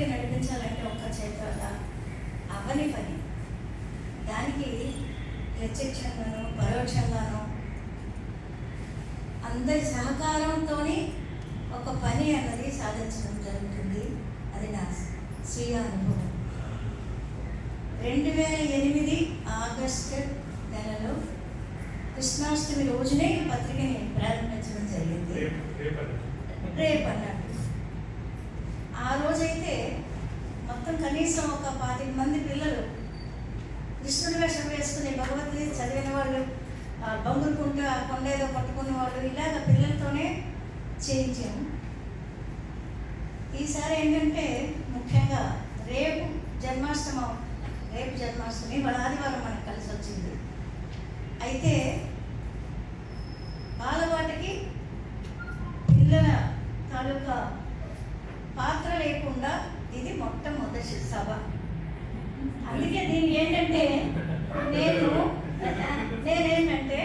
నడిపించాలంటే ఒక్క చేత అవని పని. దానికి ప్రత్యక్షంగానో పరోక్షంగానో అందరి సహకారంతో ఒక పని అన్నది సాధించడం జరుగుతుంది. అది నా స్వీయ అనుభవం. 2008 ఆగస్టు నెలలో కృష్ణాష్టమి రోజునే పత్రికని ప్రారంభించడం జరిగింది. రేపు అన్నట్టు ఆ రోజైతే మొత్తం కనీసం ఒక 25 మంది పిల్లలు కృష్ణుడి వేషం వేసుకుని భగవద్గీత చదివిన వాళ్ళు, బంగురుకుంటూ ఆ కొండేదో పట్టుకున్న వాళ్ళు, ఇలాగ పిల్లలతోనే చేయించాము. ఈసారి ఏంటంటే ముఖ్యంగా రేపు జన్మాష్టమి వాళ్ళ ఆదివారం మనకు కలిసి వచ్చింది. అయితే బాలవాటికి పిల్లల తాలూకా పాత్ర లేకుండా ఇది మొట్టమొదటి సభ. అందుకే దీన్ని ఏంటంటే నేనేంటంటే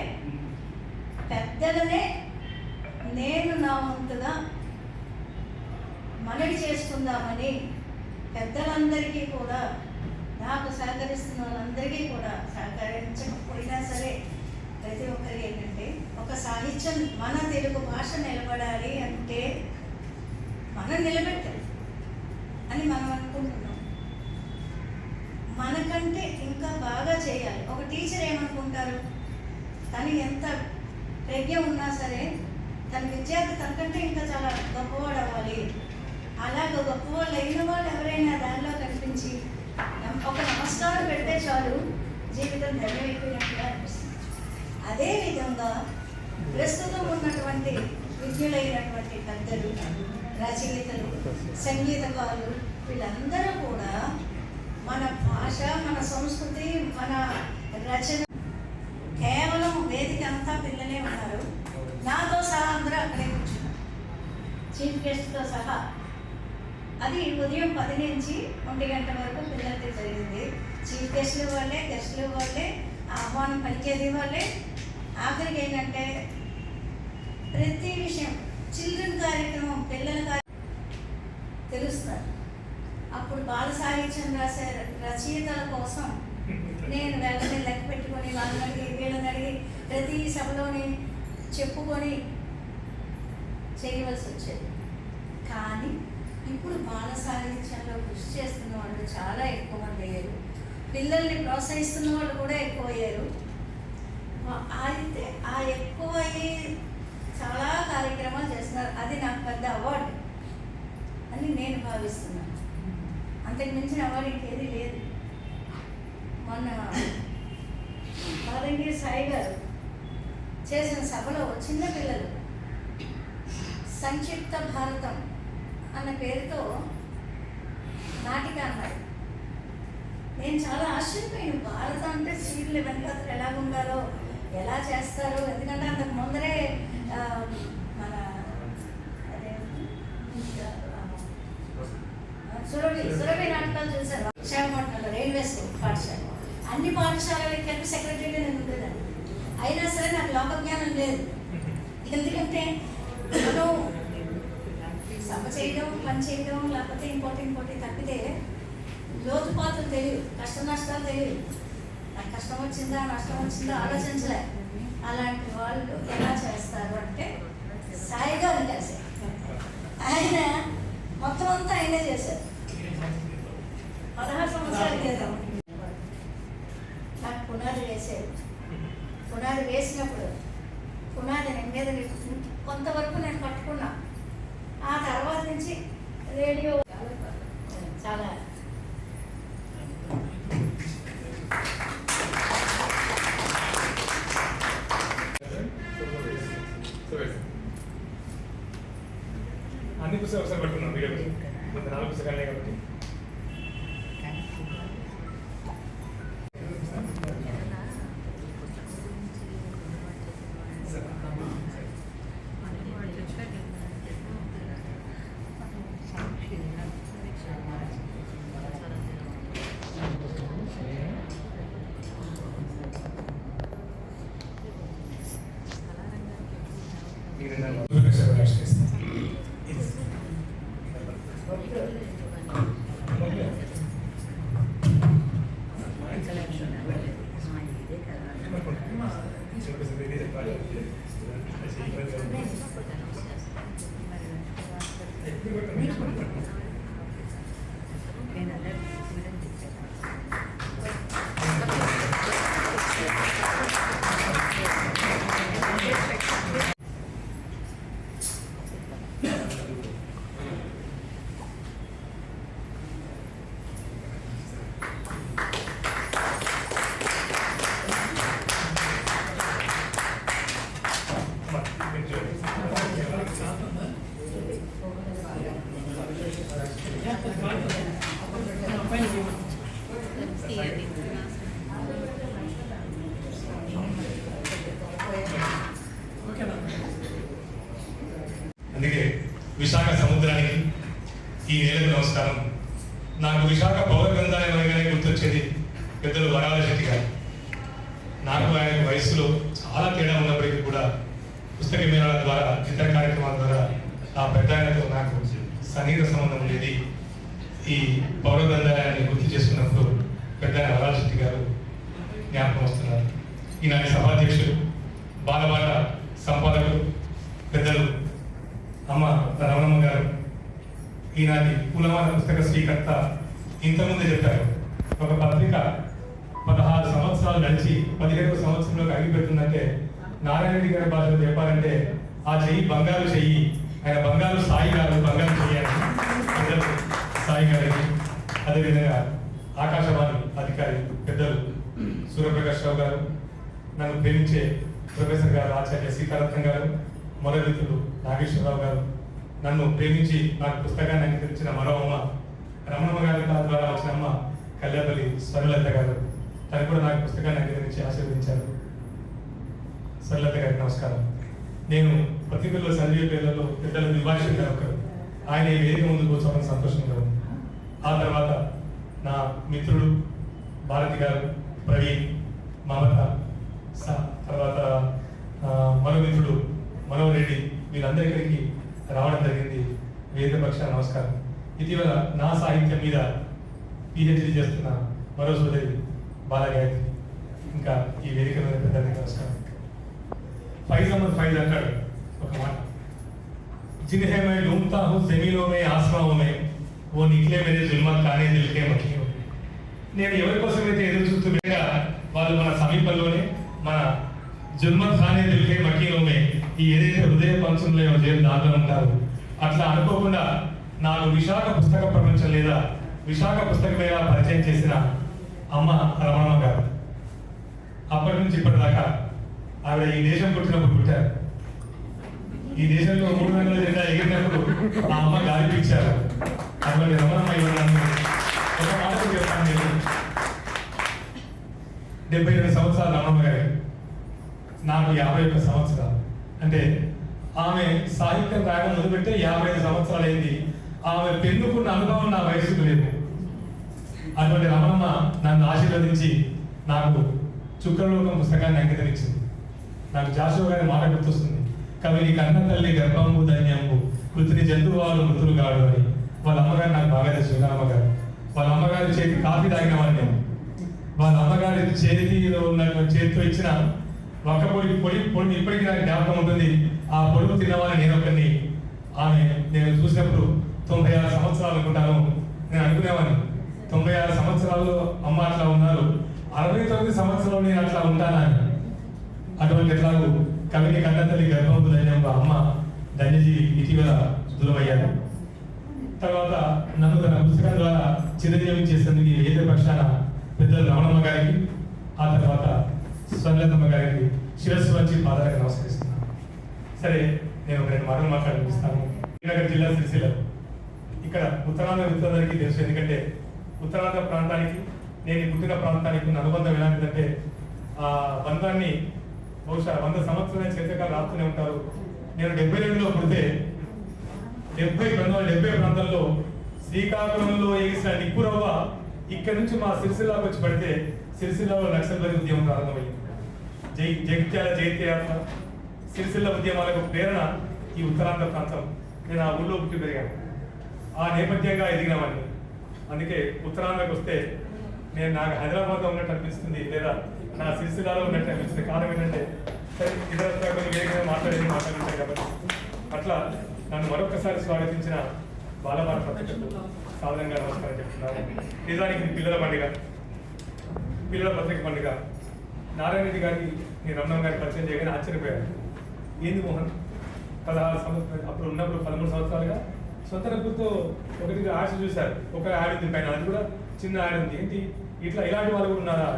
పెద్దలనే నేను నా వంతుగా మనవి చేసుకుందామని పెద్దలందరికీ కూడా, నాకు సహకరిస్తున్న వాళ్ళందరికీ కూడా, సహకరించకపోయినా సరే ప్రతి ఒక్కరికి ఏంటంటే ఒక సాహిత్యం, మన తెలుగు భాష నిలబడాలి అంటే మనం నిలబెట్టాలి అని మనం అనుకుంటున్నాం. మనకంటే ఇంకా బాగా చేయాలి. ఒక టీచర్ ఏమనుకుంటారు, తను ఎంత ప్రజ్ఞ ఉన్నా సరే తన విద్యార్థి తనకంటే ఇంకా చాలా గొప్పవాడు అవ్వాలి. అలాగ గొప్పవాళ్ళు అయిన వాళ్ళు ఎవరైనా దానిలో కనిపించి ఒక నమస్కారం పెడితే చాలు, జీవితం ధన్యమైపోయినట్టుగా అనిపిస్తుంది. అదేవిధంగా ప్రస్తుతం ఉన్నటువంటి విద్యులైనటువంటి పెద్దలు, రచయితలు, సంగీతకారులు, వీళ్ళందరూ కూడా మన భాష, మన సంస్కృతి, మన రచన, కేవలం వేదిక అంతా పిల్లలే ఉన్నారు. నాతో సహా అందరూ అక్కడే కూర్చున్నారు, చీఫ్ గెస్ట్తో సహా. అది ఉదయం 10 నుంచి 1 గంట వరకు పిల్లలకి జరిగింది. చీఫ్ గెస్ట్లు వాళ్ళే, ఆహ్వానం పలికేది వాళ్ళే. ఆఖరికి ఏంటంటే ప్రతి విషయం చిల్డ్రన్ కార్యక్రమం, పిల్లల తెలుస్తారు. అప్పుడు బాల సాహిత్యం రాసే రచయితల కోసం నేను వెళ్ళని లెక్క పెట్టుకొని వాళ్ళని అడిగి వీళ్ళని అడిగి ప్రతి సభలోని చెప్పుకొని చేయవలసి వచ్చేది. కానీ ఇప్పుడు బాల సాహిత్యంలో దాంట్లో కృషి చేస్తున్న వాళ్ళు చాలా ఎక్కువ మంది అయ్యారు. పిల్లల్ని ప్రోత్సహిస్తున్న వాళ్ళు కూడా ఎక్కువ అయ్యారు. అయితే ఆ ఎక్కువ అయ్యి చాలా కార్యక్రమాలు చేస్తున్నారు. అది నాకు పెద్ద అవార్డు అని నేను భావిస్తున్నాను. అంతకు మించిన అవార్డు ఇంకేది లేదు. మొన్న కాదంగిరి సాయి గారు చేసిన సభలో చిన్న పిల్లలు సంక్షిప్త భారతం అన్న పేరుతో నాటిక అన్నాడు. నేను చాలా ఆశ్చర్యపోయాను. భారతం అంటే సీట్లు వెనకాతలు ఎలా ఉండాలో, ఎలా చేస్తారో. ఎందుకంటే అంతకు ముందరే మన అదే సురభి నాటకాలు చూశారు. విశాఖపట్నంలో రైల్వేస్ పాఠశాల, అన్ని పాఠశాలలకి కలిపి సెక్రటరీగా నేను ఉండేదాన్ని. అయినా సరే నాకు లోకజ్ఞానం లేదు. ఎందుకంటే మనం సభ చేయడం, పని చేయడం, లేకపోతే ఇంకోటి తప్పితే లోతుపాతులు తెలియదు, కష్ట నష్టాలు తెలియదు. నాకు కష్టం వచ్చిందా నష్టం వచ్చిందా ఆలోచించలే. అలాంటి వాళ్ళు ఎలా చేస్తారు అంటే సాయి గారు కలిసి ఆయన మొత్తం అంతా ఆయనే చేశారు. 16 సంవత్సరాల క్రితం నాకు పునాది వేసారు. పునాది వేసినప్పుడు పునాది నేను మీద కొంతవరకు నేను పట్టుకున్నా. ఆ తర్వాత నుంచి రేడియో చాలా అన్ని పుస్తకాలు ఒకసారి పట్టుకున్నాం. వీడియో మన 4 పుస్తకాలే కాబట్టి అందుకే విశాఖ సముద్రానికి ఈ నేలకు నమస్కారం. నాకు విశాఖ పౌర గ్రంథాలయం అనగానే గుర్తొచ్చేది పెద్దలు వరాల శెట్టి గారు. నాకు ఆయన వయస్సులో చాలా తేడా ఉన్నప్పటికీ కూడా పుస్తక మేళాల ద్వారా, ఇతర కార్యక్రమాల ద్వారా ఆ పెద్ద ఆయనతో నాకు సన్నిహిత సంబంధం ఉండేది. ఈ పౌర గ్రంథాలయాన్ని గుర్తు చేసుకున్నప్పుడు పెద్ద ఆయన వరాల శెట్టి గారు జ్ఞాపకం వస్తున్నారు. ఈనాటి సభాధ్యక్షులు, బాలబాట సంపాదకులు పెద్దలు అమ్మ రమణమ్మ గారు, ఈనాటి కులమాన పుస్తక స్వీకర్త ఇంతకుముందే చెప్పారు. ఒక పత్రిక 16 సంవత్సరాలు నడిచి 17వ సంవత్సరంలోకి అగిపెడుతుందంటే నారాయణ రెడ్డి గారి భాషలో చెప్పాలంటే ఆ చెయ్యి బంగారు చెయ్యి. ఆయన బంగారు సాయి గారు, బంగారు చెయ్యాలి పెద్దలు సాయి గారికి. అదేవిధంగా ఆకాశవాణి అధికారి పెద్దలు సూర్యప్రకాష్ రావు గారు, నన్ను ప్రేమించే ప్రొఫెసర్ గారు ఆచార్య సీతారత్నం గారు, మరో మిత్రులు నాగేశ్వరరావు గారు, నన్ను ప్రేమించి నాకు పుస్తకాన్ని అంగీకరించిన మరో అమ్మ రమణమ్మ గారి ద్వారా వచ్చిన అమ్మ కళ్యాపల్లి స్వర్ణలత గారు, తను కూడా నాకు పుస్తకాన్ని అంగీకరించి ఆశీర్వదించారు. స్వర్ణలత గారికి నమస్కారం. నేను పత్రికల్లో సంజీవ పేర్లలో పెద్దల విభాషణ గారు ఒకరు. ఆయన ఈ వేదిక ముందు కూర్చోవడం సంతోషంగా ఉంది. ఆ తర్వాత నా మిత్రుడు భారతి గారు, ప్రవీణ్, మమత, తర్వాత మరో మిత్రుడు మనోహర్ రెడ్డి, వీళ్ళందరికీ రావడం జరిగింది. వేదిక పక్షాన నమస్కారం. ఇటీవల నా సాహిత్యం మీద పిహెచ్డి చేస్తున్న మరో సోదరి బాలగాయత్రి, ఇంకా ఈ వేదిక మీద పెద్దలకి నమస్కారం. ఫైజ్ అహ్మద్ ఫైజ్ అంటాడు ఒక మాట, जिन्हें मैं ढूंढता हूँ जमीनों में आसमानों में वो निकले मेरे जुल्मत खाने दिल के मखीनो నేను ఎవరి కోసమైతే ఎదురు చూస్తుండగా వాళ్ళు మన సమీపంలోనే మన జుల్మత్ ఖానే దిల్కే మకీనోమే ఈ ఏదైతే హృదయ పంచంలో దాంట్లో ఉంటారు. అట్లా అనుకోకుండా నాకు విశాఖ పుస్తక ప్రపంచం లేదా విశాఖ పుస్తక మేళా పరిచయం చేసిన అమ్మ రమణమ్మ గారు. అప్పటి నుంచి ఇప్పటిదాకా ఆవిడ ఈ దేశం పుట్టినప్పుడు పుట్టారు. ఈ దేశంలో 3 రంగుల జెండా ఎగిరినప్పుడు ఆ అమ్మ గాలి పీల్చారు. అటువంటి రమణమ్మ ఇవ్వడానికి ఒక మాట చెప్తాను. నేను 72 సంవత్సరాలు రమణమ్మ గారు, నాకు 51 సంవత్సరాలు. అంటే ఆమె సాహిత్యం రాయడం మొదలుపెట్టే 55 సంవత్సరాలు అయింది. ఆమె పెన్నుకున్న అనుభవం నా వయసుకు లేదు. అటువంటి రమణమ్మ నన్ను ఆశీర్వదించి నాకు చుక్కలోకం పుస్తకాన్ని అంకితం ఇచ్చింది. నాకు జాషువా గారి మాట గుర్తొస్తుంది, కవిని కన్న తల్లి గర్భంబు ధన్యంబు కృతిని జంతువాలు మృతులు కాడు అని. వాళ్ళ అమ్మగారు నాకు బాగా తెలుసు. అమ్మగారు వాళ్ళ అమ్మగారి చేతి కాఫీ తాగిన వాడిని నేను. వాళ్ళ అమ్మగారి చేతిలో ఉన్నటువంటి చేతితో ఇచ్చిన ఒక్క పొడి ఇప్పటికీ నాకు జ్ఞాపకం ఉంటుంది. ఆ పొడుగు తిన్నవాడిని నేను ఒకరిని. ఆమె నేను చూసినప్పుడు 96 సంవత్సరాలు అనుకుంటాను. నేను అనుకునేవాడిని 96 సంవత్సరాలు అమ్మ అట్లా ఉన్నారు, 69 సంవత్సరాలు నేను అట్లా ఉంటానని. అటువంటి ఎట్లాగూ కవిని కన్నతల్లి గర్భంబు ధన్యంబు అమ్మ ధన్యజీ ఇటీవల దూరమయ్యారు. తర్వాత నన్ను తన పుస్తకం ద్వారా చిరంజీవి చేసేందుకు ఏదే పక్షాన పెద్దలు రమణమ్మ గారికి, ఆ తర్వాత స్వర్ణలతమ్మ గారికి శిరస్సు వచ్చి పాదాలకు నమస్కరిస్తున్నాను. సరే, నేను ఒక 2 మాటలు మాట్లాడిస్తాను. శ్రీనగర్ జిల్లా సిరిసిల్ల, ఇక్కడ ఉత్తరాంధ్ర మిత్రులందరికీ తెలుసు. ఎందుకంటే ఉత్తరాంధ్ర ప్రాంతానికి నేను పుట్టిన ప్రాంతానికి ఉన్న అనుబంధం ఎలాంటిదంటే ఆ బంధాన్ని బహుశా 100 సంవత్సరాల చేతకాలు రాస్తూనే ఉంటారు. నేను 72లో పుడితే 70 ప్రాంతంలో శ్రీకాకుళంలో ఎగిసిన నిప్పురవ్వ ఇక్కడ నుంచి మా సిరిసిల్లాకు వచ్చి పడితే సిరిసిల్లాలో నక్సల్బరీ ఉద్యమం ప్రారంభమైంది. జగిత్యాల జైత్యాత్ర సిరిసిల్ల ఉద్యమాలకు ప్రేరణ ఈ ఉత్తరాంధ్ర ప్రాంతం. నేను ఆ ఊళ్ళో పుట్టి పెరిగాను. ఆ నేపథ్యంగా ఎదిగినామని. అందుకే ఉత్తరాంధ్రకు వస్తే నాకు హైదరాబాద్లో ఉన్నట్టు అనిపిస్తుంది, లేదా నా సిరిసిల్లాలో ఉన్నట్టు అనిపిస్తుంది. కారణం ఏంటంటే సరే ఇతరత్ర కొన్ని వేగంగా మాట్లాడుతాయి కాబట్టి. అట్లా నన్ను మరొకసారి స్వాగతించిన బాలబాల పత్రికకు సాధారణంగా నమస్కారం చెప్తున్నాను. నిజానికి ఇది పిల్లల పత్రిక పండుగ. నారాయణ రెడ్డి గారికి నేను రమణమ్మ గారికి పరిచయం చేయగానే ఆశ్చర్యపోయాను. ఏంది మోహన్ 16 సంవత్సరాలు అప్పుడు ఉన్నప్పుడు 13 సంవత్సరాలుగా సొంత డబ్బులతో ఒకటి యాడ్స్ చూశారు. ఒక యాడ్ ఉంది పైన, అది కూడా చిన్న యాడ్ ఉంది. ఏంటి ఇట్లా ఇలాంటి వాళ్ళు కూడా ఉన్నారా?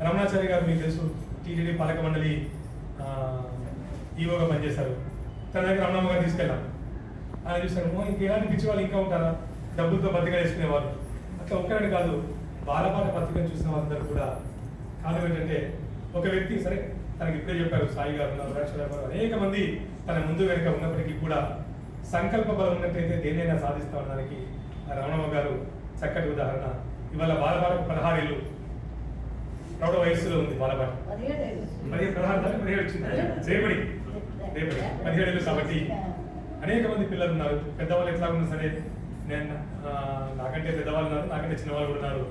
రమణాచార్య గారు మీకు తెలుసు, టీటీడీ పాలక మండలి ఈవోగా పనిచేశారు. తన దగ్గర రమణమ్మ గారు తీసుకెళ్ళాం. ఆయన చూశారు, ఇంకెలాంటి పిచ్చి వాళ్ళు ఇంకా ఉంటారా, డబ్బులతో పత్రిక వేసుకునేవాళ్ళు. అట్లా ఒక్కరని కాదు, బాలపాట పత్రికను చూసిన వాళ్ళందరూ కూడా. కారణం ఏంటంటే ఒక వ్యక్తి, సరే తనకి ఇప్పుడే చెప్పారు సాయి గారు, అనేక మంది తన ముందు వెనుక ఉన్నప్పటికీ కూడా సంకల్ప బలం ఉన్నట్టయితే దేన్నైనా సాధిస్తా ఉండడానికి రమణమ్మ గారు చక్కటి ఉదాహరణ. ఇవాళ బాలపాటకు 16 ఏళ్ళు, ప్రౌఢ వయస్సులో ఉంది బాలపాట. 17 వచ్చింది రేపటి 17 ఏళ్ళు కాబట్టి అనేక మంది పిల్లలు ఉన్నారు. పెద్దవాళ్ళు ఎట్లా ఉన్నా సరే, నేను నాకంటే పెద్దవాళ్ళు ఉన్నారు, నాకంటే చిన్నవాళ్ళు కూడా ఉన్నారు.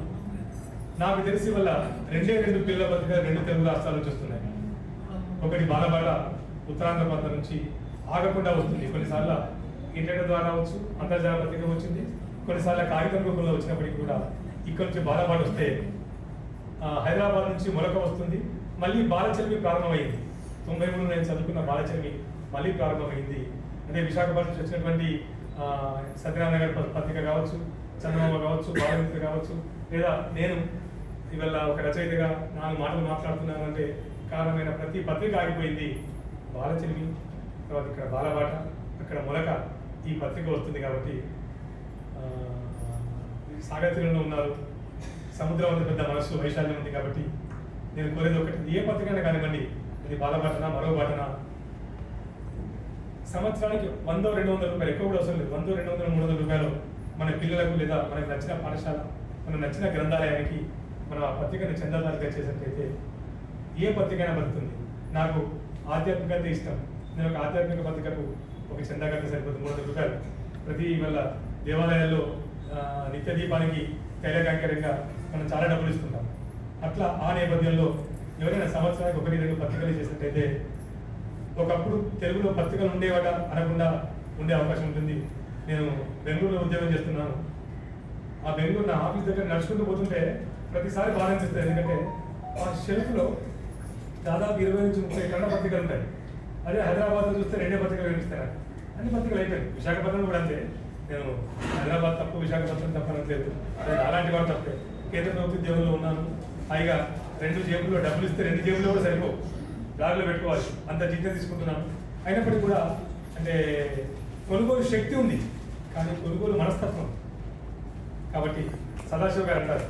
నాకు తెలిసి వల్ల 2 పిల్లల పత్రిక 2 తెలుగు రాష్ట్రాల నుంచి వస్తున్నాయి. ఒకటి బాలబాట ఉత్తరాంధ్ర ప్రాంతం నుంచి ఆగకుండా వస్తుంది. కొన్నిసార్లు ఇంటర్నెట్ ద్వారా వచ్చు, అంతర్జాల పత్రిక వచ్చింది, కొన్నిసార్లు కాగితం రూపంలో వచ్చినప్పటికీ కూడా ఇక్కడ నుంచి బాలబాట వస్తే హైదరాబాద్ నుంచి మొలక వస్తుంది. మళ్ళీ బాలచరిమి ప్రారంభమైంది. 93 నేను చదువుకున్న బాలచరిమి మళ్ళీ ప్రారంభమైంది. అదే విశాఖపట్నం నుంచి వచ్చినటువంటి సత్యనారాయణ గారి పత్రిక కావచ్చు, చంద్రబాబు కావచ్చు, బాలమిత్ర కావచ్చు, లేదా నేను ఇవాళ ఒక రచయితగా 4 మాటలు మాట్లాడుతున్నాను అంటే కారణమైన ప్రతి పత్రిక ఆగిపోయింది. బాలచరిమి, తర్వాత ఇక్కడ బాలబాట, అక్కడ మొలక, ఈ పత్రిక వస్తుంది. కాబట్టి సాగతీరంలో ఉన్నారు, సముద్రం అంత పెద్ద మనస్సు వైశాల్యం ఉంది. కాబట్టి నేను కోరేది ఒకటి, ఏ పత్రికైనా కానివ్వండి, ఇది బాలబాటనా మరో బాటనా, సంవత్సరానికి 100-200 రూపాయలు, ఎక్కువ కూడా అవసరం లేదు, 100-200-300 రూపాయలు మన పిల్లలకు లేదా మనకు నచ్చిన పాఠశాల, మనకు నచ్చిన గ్రంథాలయానికి మన పత్రికను చందాదారుగా చేసినట్లయితే ఏ పత్రికైనా బతుకుతుంది. నాకు ఆధ్యాత్మికత ఇష్టం. నేను ఒక ఆధ్యాత్మిక పత్రికకు ఒక చందా కడితే సరిపోతుంది, 300 రూపాయలు. ప్రతి వల్ల దేవాలయాల్లో నిత్య దీపానికి తైలకాంకరంగా మనం చాలా డబ్బులు ఇస్తుంటాం. అట్లా ఆ నేపథ్యంలో ఎవరైనా సంవత్సరానికి 1-2 పత్రికలు చేసినట్టయితే, ఒకప్పుడు తెలుగులో పత్రికలు ఉండేవాట అనకుండా ఉండే అవకాశం ఉంటుంది. నేను బెంగళూరులో ఉద్యోగం చేస్తున్నాను. ఆ బెంగళూరు నా ఆఫీస్ దగ్గర నడుచుకుంటూ పోతుంటే ప్రతిసారి బాధ అనిపిస్తుంది. ఎందుకంటే ఆ షెల్ఫ్లో దాదాపు 20 నుంచి 30 కన్నడ పత్రికలు ఉంటాయి. అదే హైదరాబాద్లో చూస్తే 2 పత్రికలు కనిపిస్తాయి. అన్ని పత్రికలు అయిపోయాయి. విశాఖపట్నం కూడా అంతే. నేను హైదరాబాద్ తప్పు, విశాఖపట్నం తప్పు అనట్లేదు. నేను అలాంటి వాడు తప్పే. కేంద్ర ప్రభుత్వ ఉద్యోగంలో ఉన్నాను. పైగా 2 జేబుల్లో డబ్బులు ఇస్తే 2 జేబుల్లో కూడా సరిపోవు, దారిలో పెట్టుకోవాలి. అంత జీతం తీసుకుంటున్నాను. అయినప్పటికీ కూడా అంటే కొనుగోలు శక్తి ఉంది, కానీ కొనుగోలు మనస్తత్వం. కాబట్టి సదాశివ గారు అంటారు,